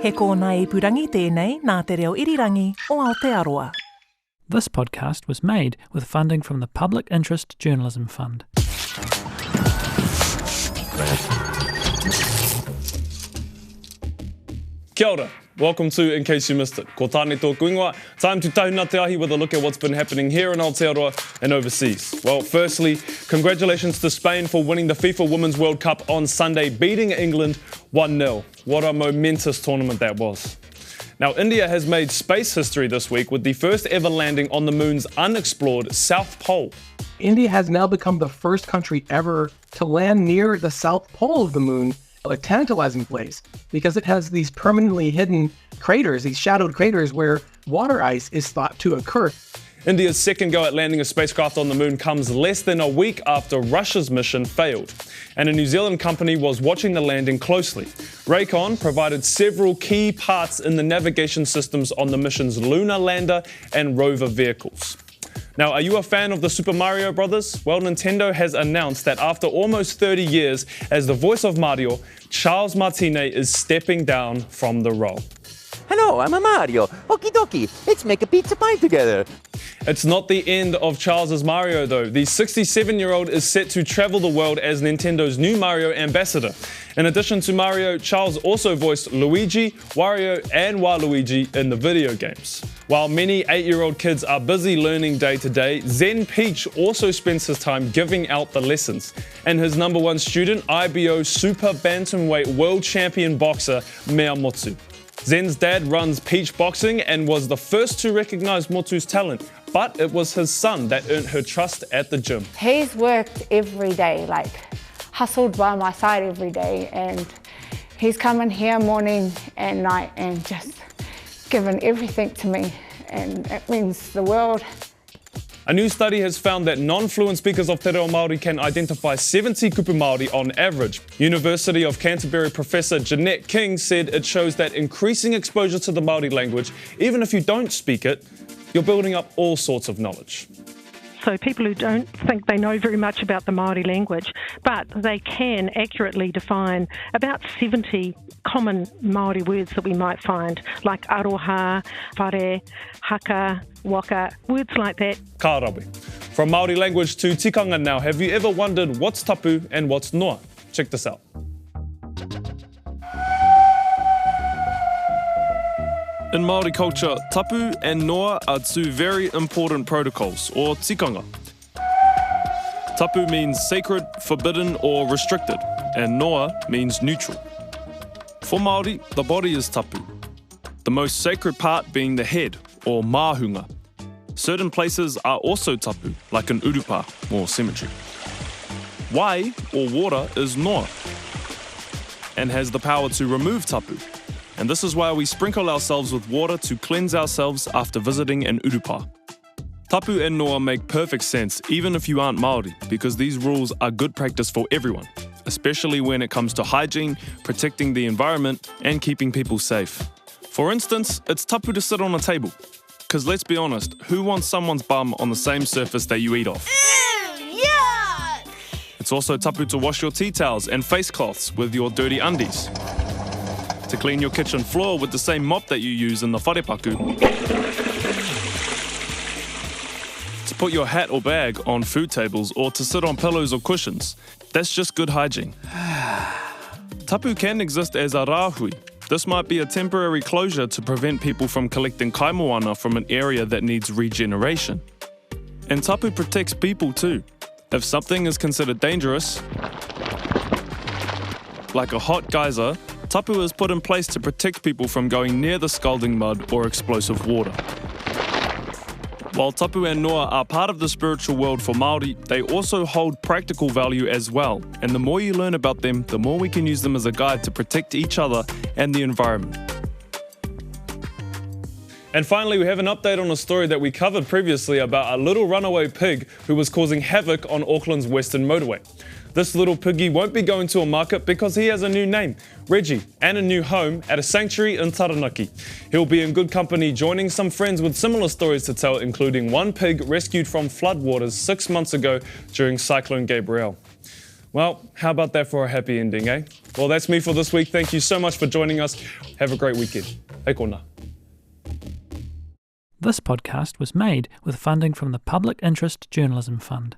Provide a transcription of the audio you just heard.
He kōna ipurangi tēnei nā te reo irirangi o Aotearoa. This podcast was made with funding from the Public Interest Journalism Fund. Kia ora. Welcome to In Case You Missed It. Ko tāne tōku ingoa. Time to tahuna te ahi with a look at what's been happening here in Aotearoa and overseas. Well, firstly, congratulations to Spain for winning the FIFA Women's World Cup on Sunday, beating England 1-0. What a momentous tournament that was. Now, India has made space history this week with the first ever landing on the moon's unexplored South Pole. India has now become the first country ever to land near the South Pole of the moon, a tantalizing place, because it has these permanently hidden craters, these shadowed craters where water ice is thought to occur. India's second go at landing a spacecraft on the moon comes less than a week after Russia's mission failed. And a New Zealand company was watching the landing closely. Raycon provided several key parts in the navigation systems on the mission's lunar lander and rover vehicles. Now, are you a fan of the Super Mario Brothers? Well, Nintendo has announced that after almost 30 years as the voice of Mario, Charles Martinet is stepping down from the role. Hello, I'm a Mario. Okie dokie, let's make a pizza pie together. It's not the end of Charles's Mario though. The 67-year-old is set to travel the world as Nintendo's new Mario ambassador. In addition to Mario, Charles also voiced Luigi, Wario and Waluigi in the video games. While many 8-year-old kids are busy learning day to day, Zen Peach also spends his time giving out the lessons. And his number one student, IBO Super Bantamweight World Champion boxer Miyamoto. Zen's dad runs Peach Boxing and was the first to recognize Motu's talent, but it was his son that earned her trust at the gym. He's worked every day, hustled by my side every day, and he's coming here morning and night and just given everything to me, and it means the world. A new study has found that non-fluent speakers of te reo Māori can identify 70 kupu Māori on average. University of Canterbury professor Jeanette King said it shows that increasing exposure to the Māori language, even if you don't speak it, you're building up all sorts of knowledge. So people who don't think they know very much about the Māori language, but they can accurately define about 70 common Māori words that we might find, like aroha, whare, haka, waka, words like that. Ka rawe. From Māori language to tikanga now, have you ever wondered what's tapu and what's noa? Check this out. In Māori culture, tapu and noa are two very important protocols, or tikanga. Tapu means sacred, forbidden or restricted, and noa means neutral. For Māori, the body is tapu, the most sacred part being the head, or mahunga. Certain places are also tapu, like an urupa, or cemetery. Wai, or water, is noa, and has the power to remove tapu. And this is why we sprinkle ourselves with water to cleanse ourselves after visiting an urupa. Tapu and noa make perfect sense even if you aren't Māori, because these rules are good practice for everyone, especially when it comes to hygiene, protecting the environment, and keeping people safe. For instance, it's tapu to sit on a table. Because let's be honest, who wants someone's bum on the same surface that you eat off? Ew, yuck! It's also tapu to wash your tea towels and face cloths with your dirty undies. To clean your kitchen floor with the same mop that you use in the wharepaku. To put your hat or bag on food tables or to sit on pillows or cushions. That's just good hygiene. Tapu can exist as a rāhui. This might be a temporary closure to prevent people from collecting kaimoana from an area that needs regeneration. And tapu protects people too. If something is considered dangerous, like a hot geyser, tapu is put in place to protect people from going near the scalding mud or explosive water. While tapu and noa are part of the spiritual world for Māori, they also hold practical value as well. And the more you learn about them, the more we can use them as a guide to protect each other and the environment. And finally, we have an update on a story that we covered previously about a little runaway pig who was causing havoc on Auckland's Western Motorway. This little piggy won't be going to a market because he has a new name, Reggie, and a new home at a sanctuary in Taranaki. He'll be in good company joining some friends with similar stories to tell, including one pig rescued from floodwaters 6 months ago during Cyclone Gabrielle. Well, how about that for a happy ending, eh? Well, that's me for this week. Thank you so much for joining us. Have a great weekend. Hei kona. This podcast was made with funding from the Public Interest Journalism Fund.